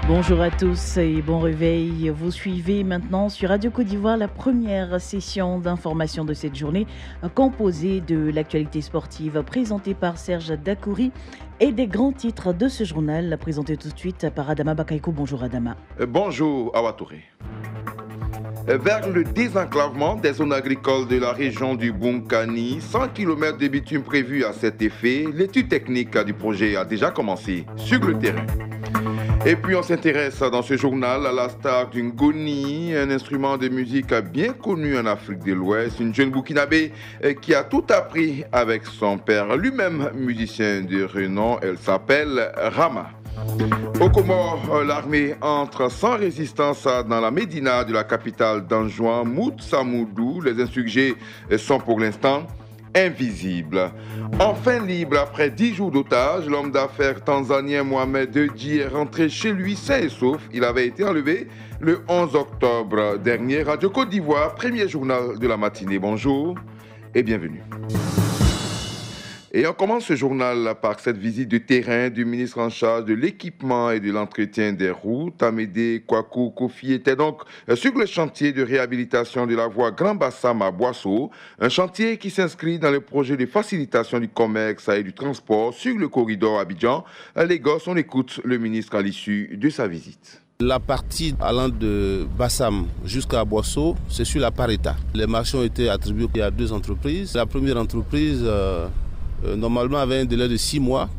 Bonjour à tous et bon réveil. Vous suivez maintenant sur Radio Côte d'Ivoire la première session d'information de cette journée composée de l'actualité sportive présentée par Serge Dakouri et des grands titres de ce journal présenté tout de suite par Adama Bakaïko. Bonjour Adama. Bonjour Awa Touré. Vers le désenclavement des zones agricoles de la région du Bunkani, 100 km de bitume prévus à cet effet, l'étude technique du projet a déjà commencé sur le terrain. Et puis on s'intéresse dans ce journal à la star du Ngoni, un instrument de musique bien connu en Afrique de l'Ouest, une jeune Burkinabé qui a tout appris avec son père, lui-même musicien de renom. Elle s'appelle Rama. Au Comores, l'armée entre sans résistance dans la médina de la capitale d'Anjouan, Moutsamoudou. Les insurgés sont pour l'instant invisibles. Enfin libre après 10 jours d'otage, l'homme d'affaires tanzanien Mohamed Dji est rentré chez lui sain et sauf. Il avait été enlevé le 11 octobre dernier. Radio Côte d'Ivoire, premier journal de la matinée. Bonjour et bienvenue. Et on commence ce journal par cette visite de terrain du ministre en charge de l'équipement et de l'entretien des routes. Amédée Kwaku Kofi était donc sur le chantier de réhabilitation de la voie Grand Bassam à Boisseau, un chantier qui s'inscrit dans le projet de facilitation du commerce et du transport sur le corridor Abidjan-Lagos. On écoute le ministre à l'issue de sa visite. La partie allant de Bassam jusqu'à Boisseau, c'est sur la Pareta. Les marchés ont été attribués à 2 entreprises. La première entreprise normalement avait un délai de 6 mois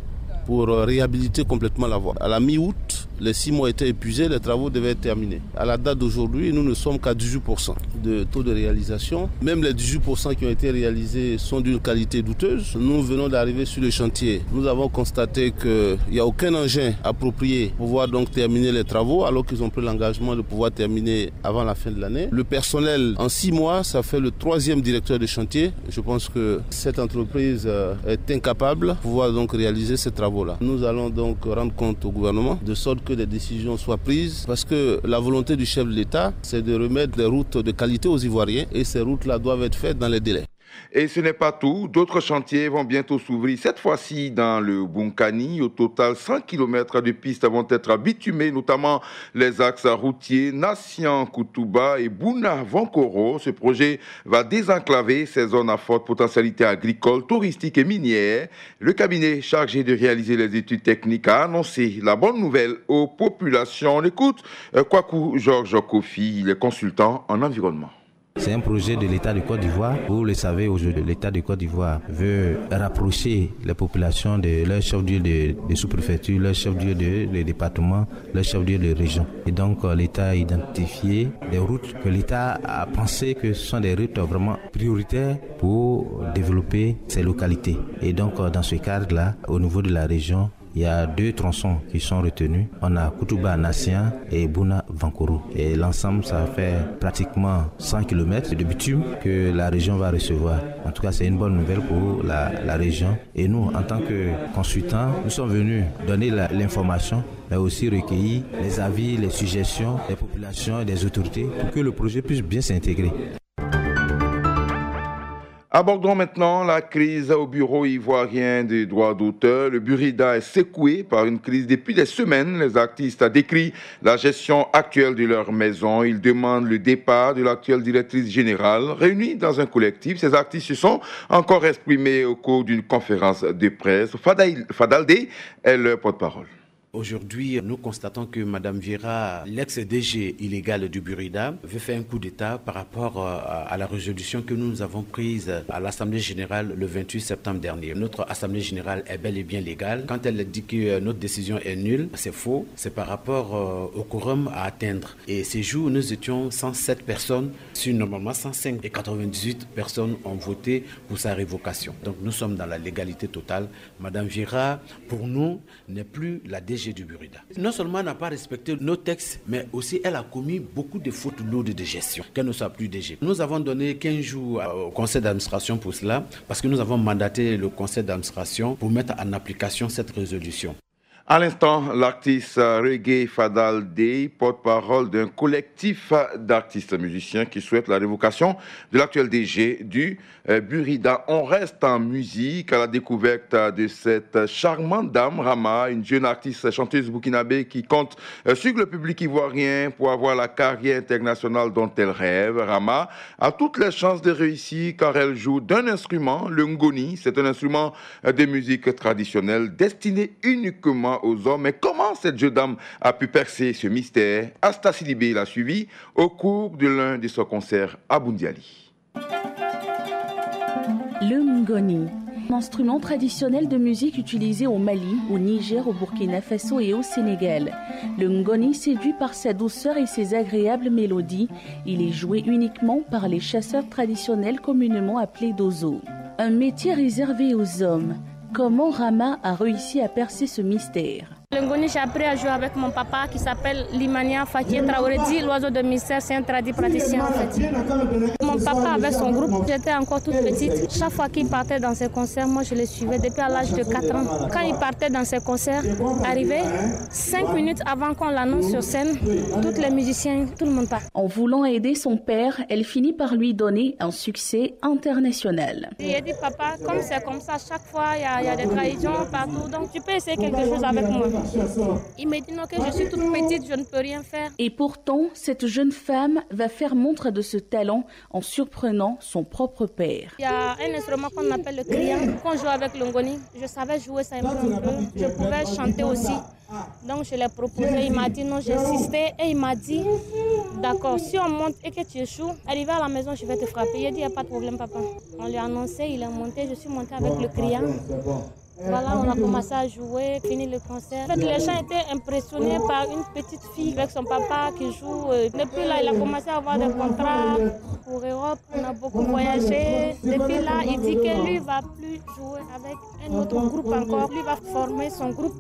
pour réhabiliter complètement la voie. À la mi-août, les 6 mois étaient épuisés, les travaux devaient être terminés. À la date d'aujourd'hui, nous ne sommes qu'à 18% de taux de réalisation. Même les 18% qui ont été réalisés sont d'une qualité douteuse. Nous venons d'arriver sur le chantier. Nous avons constaté qu'il n'y a aucun engin approprié pour pouvoir donc terminer les travaux, alors qu'ils ont pris l'engagement de pouvoir terminer avant la fin de l'année. Le personnel, en 6 mois, ça fait le 3e directeur de chantier. Je pense que cette entreprise est incapable de pouvoir donc réaliser ces travaux-là. Nous allons donc rendre compte au gouvernement de sorte que des décisions soient prises parce que la volonté du chef de l'État, c'est de remettre des routes de qualité aux Ivoiriens et ces routes-là doivent être faites dans les délais. Et ce n'est pas tout, d'autres chantiers vont bientôt s'ouvrir, cette fois-ci dans le Bunkani. Au total, 100 km de pistes vont être bitumées, notamment les axes routiers Nassian-Koutouba et Bouna-Vankoro. Ce projet va désenclaver ces zones à forte potentialité agricole, touristique et minière. Le cabinet chargé de réaliser les études techniques a annoncé la bonne nouvelle aux populations. On écoute Kwaku Georges Kofi, il est consultant en environnement. C'est un projet de l'État de Côte d'Ivoire. Vous le savez, aujourd'hui, l'État de Côte d'Ivoire veut rapprocher les populations de leurs chefs-lieux de sous-préfecture, leurs chefs-lieux de département, leurs chefs-lieux de région. Et donc, l'État a identifié des routes que l'État a pensé que ce sont des routes vraiment prioritaires pour développer ces localités. Et donc, dans ce cadre-là, au niveau de la région, il y a 2 tronçons qui sont retenus. On a Koutouba Nassian et Bouna Vankoro. Et l'ensemble, ça fait pratiquement 100 km de bitume que la région va recevoir. En tout cas, c'est une bonne nouvelle pour la région. Et nous, en tant que consultants, nous sommes venus donner l'information, mais aussi recueillir les avis, les suggestions des populations et des autorités pour que le projet puisse bien s'intégrer. Abordons maintenant la crise au bureau ivoirien des droits d'auteur. Le Burida est secoué par une crise depuis des semaines. Les artistes décrivent la gestion actuelle de leur maison. Ils demandent le départ de l'actuelle directrice générale. Réunis dans un collectif, ces artistes se sont encore exprimés au cours d'une conférence de presse. Fadaldé est leur porte-parole. Aujourd'hui, nous constatons que Mme Vieira, l'ex-DG illégale du Burida, veut faire un coup d'État par rapport à la résolution que nous avons prise à l'Assemblée générale le 28 septembre dernier. Notre Assemblée générale est bel et bien légale. Quand elle dit que notre décision est nulle, c'est faux. C'est par rapport au quorum à atteindre. Et ces jours, nous étions 107 personnes sur normalement 105 et 98 personnes ont voté pour sa révocation. Donc nous sommes dans la légalité totale. Mme Vieira, pour nous, n'est plus la DG du Burida. Non seulement elle n'a pas respecté nos textes, mais aussi elle a commis beaucoup de fautes lourdes de gestion, qu'elle ne soit plus DG. Nous avons donné 15 jours au conseil d'administration pour cela, parce que nous avons mandaté le conseil d'administration pour mettre en application cette résolution. À l'instant, l'artiste reggae Fadal Dey, porte-parole d'un collectif d'artistes musiciens qui souhaitent la révocation de l'actuel DG du Burida. On reste en musique à la découverte de cette charmante dame, Rama, une jeune artiste chanteuse burkinabé qui compte sur le public ivoirien pour avoir la carrière internationale dont elle rêve. Rama a toutes les chances de réussir car elle joue d'un instrument, le ngoni. C'est un instrument de musique traditionnelle destiné uniquement aux hommes. Mais comment cette jeune dame a pu percer ce mystère? Asta Sidibé l'a suivi au cours de l'un de ses concerts à Bundiali. Le ngoni, un instrument traditionnel de musique utilisé au Mali, au Niger, au Burkina Faso et au Sénégal. Le ngoni séduit par sa douceur et ses agréables mélodies. Il est joué uniquement par les chasseurs traditionnels communément appelés dozo. Un métier réservé aux hommes. Comment Rama a réussi à percer ce mystère? Le ngoni, j'ai appris à jouer avec mon papa qui s'appelle Limania Fakié Traoré, dit l'oiseau de mystère, c'est un tradit praticien en fait. Mon papa avait son groupe, j'étais encore toute petite. Chaque fois qu'il partait dans ses concerts, moi je le suivais depuis à l'âge de 4 ans. Quand il partait dans ses concerts, arrivé 5 minutes avant qu'on l'annonce sur scène, tous les musiciens, tout le monde part. En voulant aider son père, elle finit par lui donner un succès international. J'ai dit papa, comme c'est comme ça, chaque fois il y a des trahisons partout, donc tu peux essayer quelque chose avec moi. Il m'a dit non, que je suis toute petite, je ne peux rien faire. Et pourtant, cette jeune femme va faire montre de ce talent en surprenant son propre père. Il y a un instrument qu'on appelle le criant, qu'on joue avec le ngoni. Je savais jouer ça un peu. Je pouvais chanter aussi. Donc je l'ai proposé, il m'a dit non, j'ai insisté et il m'a dit d'accord, si on monte et que tu échoues, arrivé à la maison, je vais te frapper. Il a dit il n'y a pas de problème papa. On lui a annoncé, il est monté, je suis montée avec le criant. Voilà, on a commencé à jouer, fini le concert. En fait, les gens étaient impressionnés par une petite fille avec son papa qui joue. Depuis là, il a commencé à avoir des contrats pour Europe. On a beaucoup voyagé. Depuis là, il dit que lui ne va plus jouer avec un autre groupe encore. Lui va former son groupe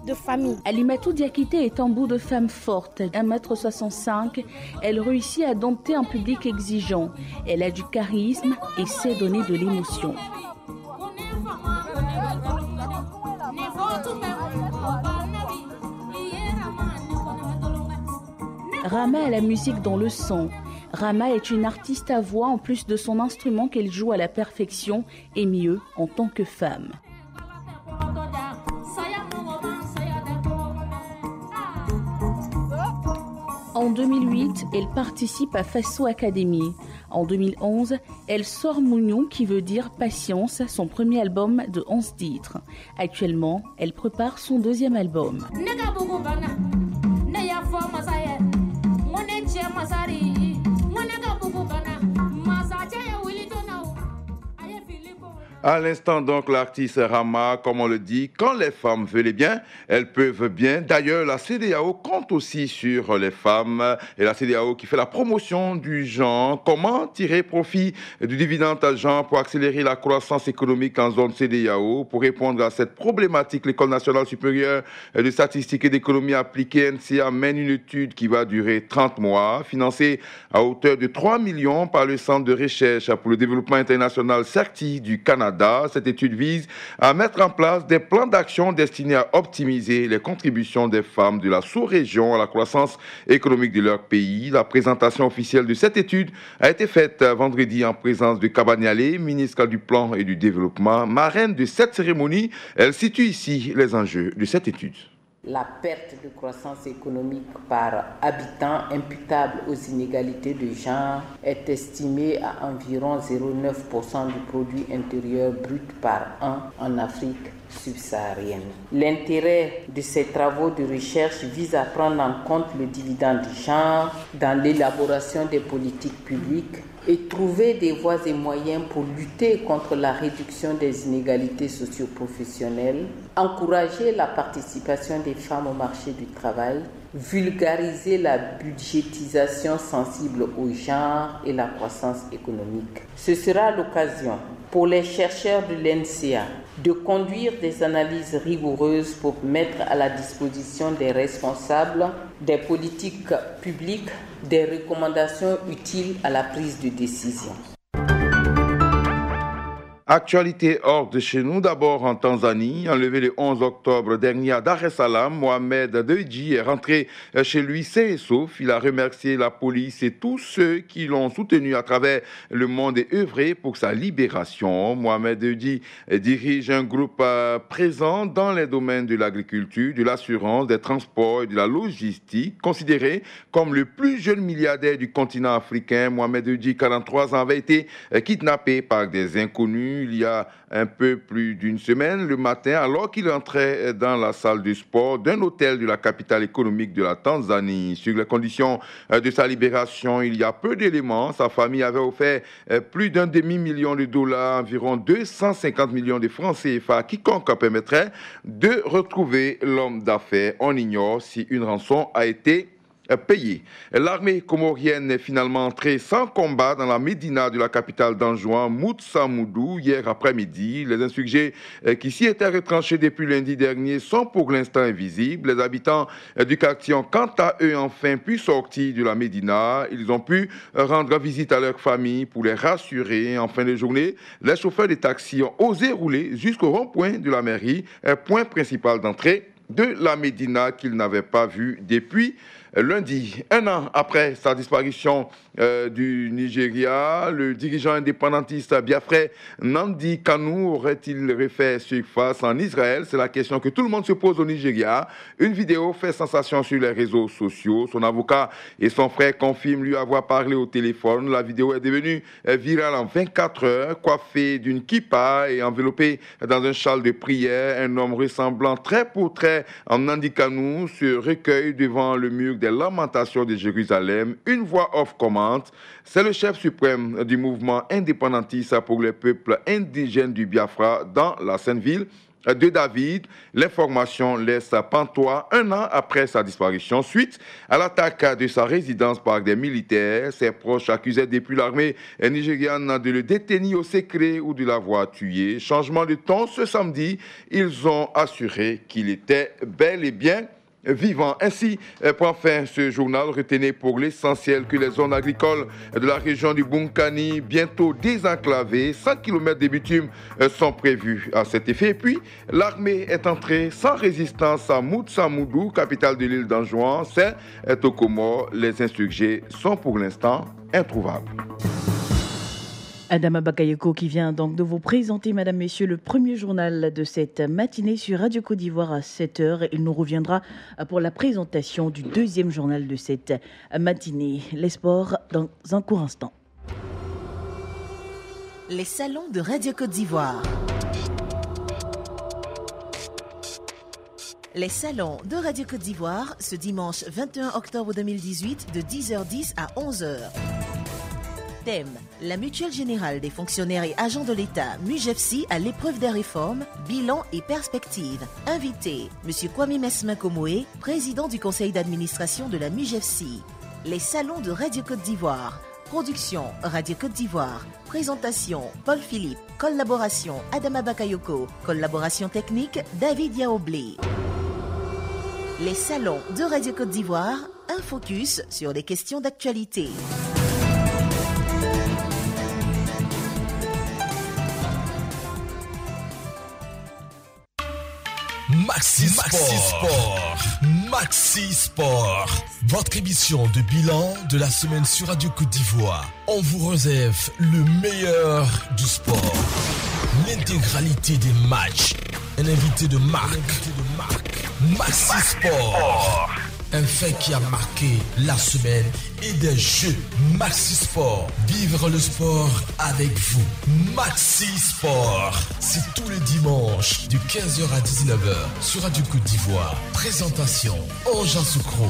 de famille. Alimatou Diakité est un bout de femme forte, 1m65. Elle réussit à dompter un public exigeant. Elle a du charisme et sait donner de l'émotion. Rama a la musique dans le sang. Rama est une artiste à voix en plus de son instrument qu'elle joue à la perfection et mieux en tant que femme. En 2008, elle participe à Faso Academy. En 2011, elle sort Mounion, qui veut dire patience, son premier album de 11 titres. Actuellement, elle prépare son deuxième album. À l'instant donc, l'artiste Rama, comme on le dit, quand les femmes veulent bien, elles peuvent bien. D'ailleurs, la CEDEAO compte aussi sur les femmes et la CEDEAO qui fait la promotion du genre. Comment tirer profit du dividende à genre pour accélérer la croissance économique en zone CEDEAO? Pour répondre à cette problématique, l'École nationale supérieure de statistique et d'économie appliquée, NCA, mène une étude qui va durer 30 mois, financée à hauteur de 3 millions par le Centre de recherche pour le développement international CERTI du Canada. Cette étude vise à mettre en place des plans d'action destinés à optimiser les contributions des femmes de la sous-région à la croissance économique de leur pays. La présentation officielle de cette étude a été faite vendredi en présence de Kabaniale, ministre du Plan et du Développement. Marraine de cette cérémonie, elle situe ici les enjeux de cette étude. La perte de croissance économique par habitant imputable aux inégalités de genre est estimée à environ 0,9% du produit intérieur brut par an en Afrique subsaharienne. L'intérêt de ces travaux de recherche vise à prendre en compte le dividende du genre dans l'élaboration des politiques publiques et trouver des voies et moyens pour lutter contre la réduction des inégalités socio-professionnelles, encourager la participation des femmes au marché du travail, vulgariser la budgétisation sensible au genre et la croissance économique. Ce sera l'occasion pour les chercheurs de l'NCA de conduire des analyses rigoureuses pour mettre à la disposition des responsables des politiques publiques des recommandations utiles à la prise de décision. Actualité hors de chez nous, d'abord en Tanzanie. Enlevé le 11 octobre dernier à Dar es Salaam, Mohamed Dewji est rentré chez lui sain et sauf. Il a remercié la police et tous ceux qui l'ont soutenu à travers le monde et œuvré pour sa libération. Mohamed Dewji dirige un groupe présent dans les domaines de l'agriculture, de l'assurance, des transports et de la logistique. Considéré comme le plus jeune milliardaire du continent africain, Mohamed Dewji, 43 ans, avait été kidnappé par des inconnus il y a un peu plus d'une semaine, le matin, alors qu'il entrait dans la salle de sport d'un hôtel de la capitale économique de la Tanzanie. Sur les conditions de sa libération, il y a peu d'éléments. Sa famille avait offert plus d'un demi-million de dollars, environ 250 millions de francs CFA, à quiconque permettrait de retrouver l'homme d'affaires. On ignore si une rançon a été payé. L'armée comorienne est finalement entrée sans combat dans la médina de la capitale d'Anjouan, Moutsamoudou, hier après-midi. Les insurgés qui s'y étaient retranchés depuis lundi dernier sont pour l'instant invisibles. Les habitants du quartier ont quant à eux enfin pu sortir de la médina. Ils ont pu rendre visite à leurs familles pour les rassurer. En fin de journée, les chauffeurs de taxi ont osé rouler jusqu'au rond-point de la mairie, point principal d'entrée de la médina qu'ils n'avaient pas vu depuis lundi. Un an après sa disparition du Nigeria, le dirigeant indépendantiste biafrais Nnamdi Kanu aurait-il refait surface en Israël? C'est la question que tout le monde se pose au Nigeria. Une vidéo fait sensation sur les réseaux sociaux. Son avocat et son frère confirment lui avoir parlé au téléphone. La vidéo est devenue virale en 24 heures, coiffé d'une kippa et enveloppé dans un châle de prière. Un homme ressemblant trait pour trait en Nnamdi Kanu se recueille devant le mur des lamentations de Jérusalem. Une voix off commente. C'est le chef suprême du mouvement indépendantiste pour les peuples indigènes du Biafra dans la Sainte Ville de David. L'information laisse pantois un an après sa disparition suite à l'attaque de sa résidence par des militaires. Ses proches accusaient depuis l'armée nigériane de le détenir au secret ou de l'avoir tué. Changement de ton ce samedi, ils ont assuré qu'il était bel et bien vivant. Ainsi prend fin ce journal. Retenez pour l'essentiel que les zones agricoles de la région du Bunkani, bientôt désenclavées, 100 km de bitume sont prévus à cet effet. Et puis, l'armée est entrée sans résistance à Moutsamoudou, capitale de l'île d'Anjouan. C'est au Comores. Les insurgés sont pour l'instant introuvables. Adama Bakayoko qui vient donc de vous présenter, Madame, Messieurs, le premier journal de cette matinée sur Radio Côte d'Ivoire à 7h. Il nous reviendra pour la présentation du deuxième journal de cette matinée. Les sports dans un court instant. Les salons de Radio Côte d'Ivoire. Les salons de Radio Côte d'Ivoire, ce dimanche 21 octobre 2018 de 10h10 à 11h. Thème, la mutuelle générale des fonctionnaires et agents de l'État, MUGEFSI, à l'épreuve des réformes, bilan et perspectives. Invité, M. Kwame Mesmin Komoé, président du conseil d'administration de la MUGEFSI. Les salons de Radio Côte d'Ivoire. Production, Radio Côte d'Ivoire. Présentation, Paul Philippe. Collaboration, Adama Bakayoko. Collaboration technique, David Yaoblé. Les salons de Radio Côte d'Ivoire, un focus sur des questions d'actualité. Maxi Sport, votre émission de bilan de la semaine sur Radio Côte d'Ivoire. On vous réserve le meilleur du sport, l'intégralité des matchs, un invité de marque. Maxi Sport, un fait qui a marqué la semaine et des jeux. Maxi Sport, vivre le sport avec vous. Maxi Sport, c'est tous les dimanches de 15h à 19h sur Radio Côte d'Ivoire. Présentation, Ange Soukro.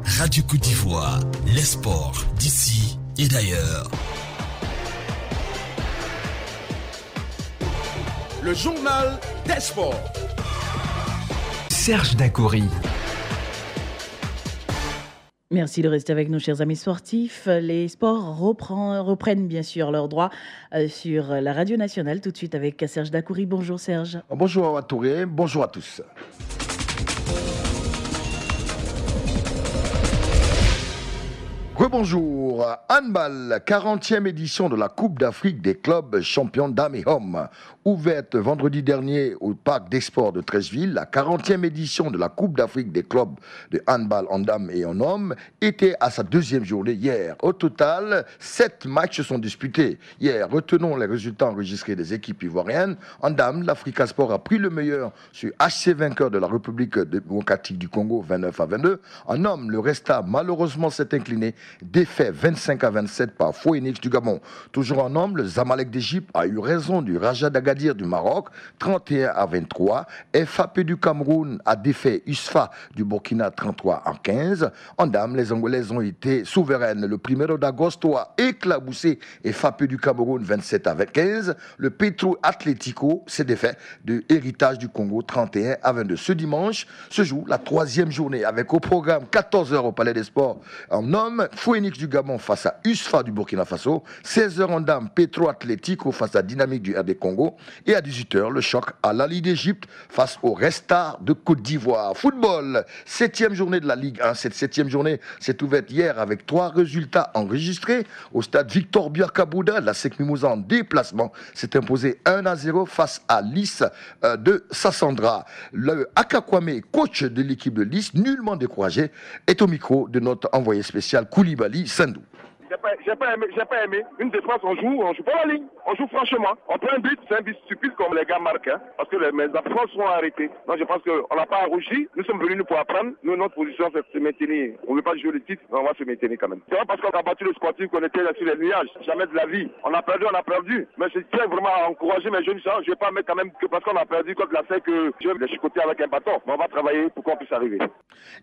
Radio Côte d'Ivoire, les sports d'ici et d'ailleurs. Le journal des sports. Serge Dacoury. Merci de rester avec nous, chers amis sportifs. Les sports reprennent bien sûr leurs droits sur la radio nationale. Tout de suite avec Serge Dacoury. Bonjour Serge. Bonjour à Touré, bonjour à tous. Rebonjour. Handball, 40e édition de la Coupe d'Afrique des clubs champions dames et hommes. Ouverte vendredi dernier au parc d'Export de Treichville, la 40e édition de la Coupe d'Afrique des clubs de handball en dames et en hommes était à sa deuxième journée hier. Au total, 7 matchs se sont disputés. Hier, retenons les résultats enregistrés des équipes ivoiriennes. En dames, l'Africa Sport a pris le meilleur sur HC vainqueur de la République démocratique du Congo 29-22. En hommes, le Resta malheureusement s'est incliné, défait 25-27 par Phoenix du Gabon. Toujours en hommes, le Zamalek d'Égypte a eu raison du Raja d'Agadir du Maroc, 31-23. FAP du Cameroun a défait USFA du Burkina 33-15. En dames, les Angolaises ont été souveraines. Le Primero d'Agosto a éclaboussé FAP du Cameroun 27-15. Le Petro Atlético s'est défait de Héritage du Congo 31-22. Ce dimanche se joue la 3e journée avec au programme 14h au Palais des Sports en hommes, Phoenix du Gabon face à USFA du Burkina Faso, 16h en dames, Petro Atlético face à Dynamique du RD Congo, et à 18h, le choc à la Ligue d'Égypte face au Resta de Côte d'Ivoire. Football, 7e journée de la Ligue 1. Cette 7e journée s'est ouverte hier avec 3 résultats enregistrés. Au stade Victor Biakabouda, la SEC Mimouza en déplacement s'est imposé 1-0 face à Lys de Sassandra. Le Akakwame, coach de l'équipe de Lys, nullement découragé, est au micro de notre envoyé spécial Koulibaly Sandou. J'ai pas aimé. Une défense, on joue pas la ligne. On joue franchement. On prend un but, c'est un but stupide comme les gars marquent, hein, parce que mes absences sont arrêtées. Donc je pense qu'on n'a pas rougi. Nous sommes venus pour apprendre. Nous, notre position, c'est de se maintenir. On ne veut pas jouer le titre, mais on va se maintenir quand même. C'est pas parce qu'on a battu le sportif qu'on était là sur les nuages. Jamais de la vie. On a perdu. Mais je tiens vraiment à encourager mes jeunes gens. Je ne vais pas mettre quand même que parce qu'on a perdu contre la SEC que je vais les chicoter avec un bâton. Mais on va travailler pour qu'on puisse arriver.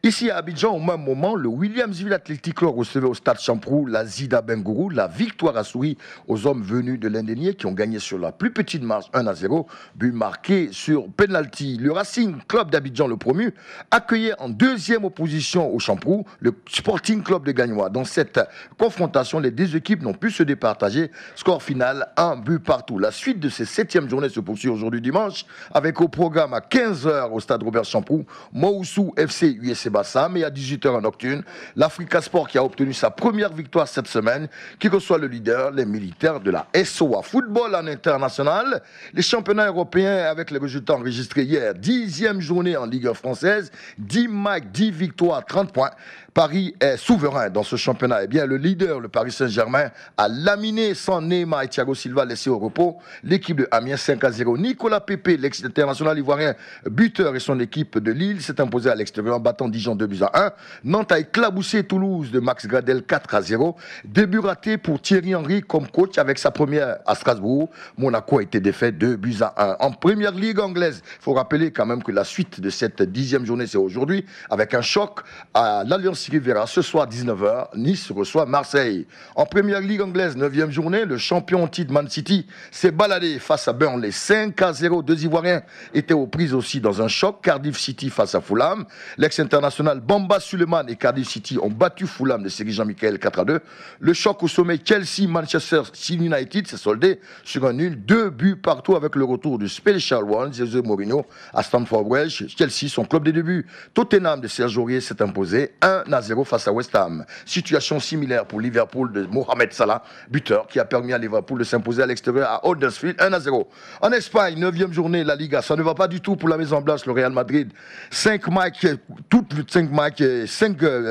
Ici à Abidjan, au même moment, le Williamsville Athletic Club recevait au stade Champrou la Zida Bengourou. La victoire a souri aux hommes venus de l'Indénié qui ont gagné sur la plus petite marge 1-0, but marqué sur penalty. Le Racing Club d'Abidjan, le promu, accueillait en deuxième opposition au Champrou le Sporting Club de Gagnois. Dans cette confrontation, les deux équipes n'ont pu se départager. Score final, 1 but partout. La suite de ces 7e journées se poursuit aujourd'hui dimanche avec au programme à 15h au stade Robert Champrou, Moussou FC USC Bassam, et à 18h en nocturne, l'Africa Sport qui a obtenu sa première victoire cette semaine, qui reçoit le leader, les militaires de la SOA. Football en international, les championnats européens avec les résultats enregistrés hier. 10e journée en Ligue 1 française, 10 matchs, 10 victoires, 30 points. Paris est souverain dans ce championnat. Eh bien, le leader, le Paris Saint-Germain, a laminé sans Neymar et Thiago Silva laissés au repos l'équipe de Amiens 5-0. Nicolas Pepe, l'ex-international ivoirien buteur, et son équipe de Lille s'est imposé à l'extérieur en battant Dijon 2-1. Nantes a éclaboussé Toulouse de Max Gradel 4-0. Début raté pour Thierry Henry comme coach avec sa première à Strasbourg. Monaco a été défait 2-1. En première ligue anglaise, il faut rappeler quand même que la suite de cette 10e journée, c'est aujourd'hui, avec un choc à l'Alliance Riviera. Ce soir, 19h, Nice reçoit Marseille. En première ligue anglaise, 9e journée, le champion titre Man City s'est baladé face à Burnley 5-0. 2 Ivoiriens étaient aux prises aussi dans un choc. Cardiff City face à Fulham. L'ex-international Bamba Suleiman et Cardiff City ont battu Fulham de Série Jean-Michel 4-2. Le choc au sommet Chelsea-Manchester United s'est soldé sur un nul, 2 buts partout avec le retour du Special One, José Mourinho à Stamford Bridge. Chelsea, son club des débuts. Tottenham de Serge Aurier s'est imposé 1-0 face à West Ham. Situation similaire pour Liverpool de Mohamed Salah, buteur qui a permis à Liverpool de s'imposer à l'extérieur à Huddersfield 1-0. En Espagne, 9e journée, la Liga, ça ne va pas du tout pour la Maison Blanche, le Real Madrid. 5 matchs,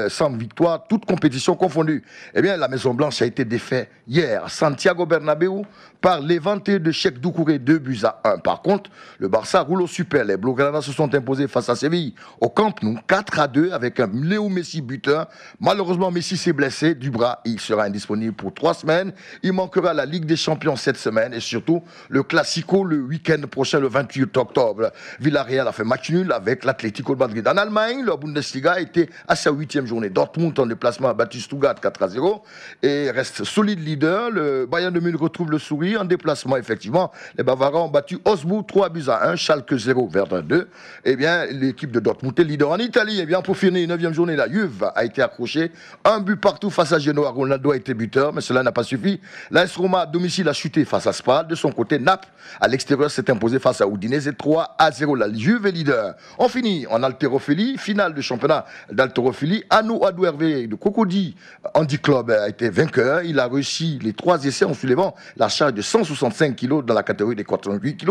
sans victoire, toutes compétitions confondues. Eh bien, la Maison Blanche a été défaite hier à Santiago Bernabéu par Levante de Cheikh Doucouré 2-1. Par contre, le Barça roule au super. Les Blaugrana se sont imposés face à Séville au Camp Nou 4-2 avec un Léo Messi buteur. Malheureusement, Messi s'est blessé du bras. Il sera indisponible pour 3 semaines. Il manquera la Ligue des Champions cette semaine et surtout le Classico le week-end prochain, le 28 octobre. Villarreal a fait match nul avec l'Atlético de Madrid. En Allemagne, la Bundesliga était à sa 8e journée. Dortmund en déplacement a battu Stuttgart 4-0 et reste solide leader. Le Bayern de Munich retrouve le Souris. En déplacement, effectivement, les Bavarois ont battu Osbourg 3-1, Schalke 0, Verdun 2. Eh bien, l'équipe de Dortmund est leader. En Italie, eh bien, pour finir une 9e journée, la Juve a été accrochée. Un but partout face à Genoa. Ronaldo a été buteur, mais cela n'a pas suffi. L'AS Roma à domicile a chuté face à Spal. De son côté, Naples, à l'extérieur, s'est imposé face à Udinese 3-0. La Juve est leader. On finit en haltérophilie, finale du championnat d'haltérophilie. Anou Adou Hervé de Cocody Handi Club a été vainqueur. Il a réussi les 3 essais en soulevant la charge de 165 kg dans la catégorie des 88 kg.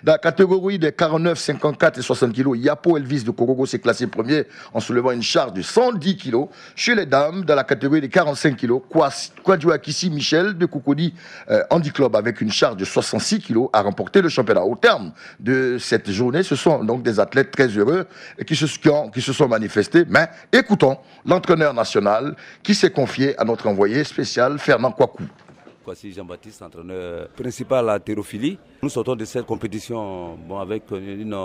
Dans la catégorie des 49, 54 et 60 kg, Yapo Elvis de Korogo s'est classé premier en soulevant une charge de 110 kg. Chez les dames, dans la catégorie des 45 kg, Kwadjouakissi Michel de Cocody Handi Club avec une charge de 66 kg a remporté le championnat. Au terme de cette journée, ce sont donc des athlètes très heureux qui se sont manifestés. Mais écoutons l'entraîneur national qui s'est confié à notre envoyé spécial Fernand Kouakou. Voici Jean-Baptiste, entraîneur principal à haltérophilie. Nous sortons de cette compétition avec une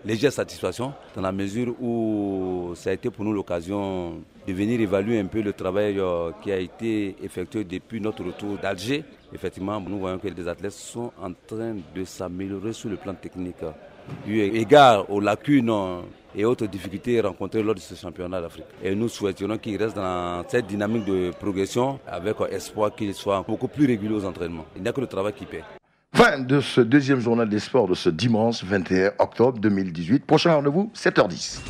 légère satisfaction, dans la mesure où ça a été pour nous l'occasion de venir évaluer un peu le travail qui a été effectué depuis notre retour d'Alger. Effectivement, nous voyons que les athlètes sont en train de s'améliorer sur le plan technique, eu égard aux lacunes et autres difficultés rencontrées lors de ce championnat d'Afrique. Et nous souhaiterions qu'ils restent dans cette dynamique de progression avec espoir qu'ils soient beaucoup plus réguliers aux entraînements. Il n'y a que le travail qui paie. Fin de ce deuxième journal des sports de ce dimanche 21 octobre 2018. Prochain rendez-vous, 7h10.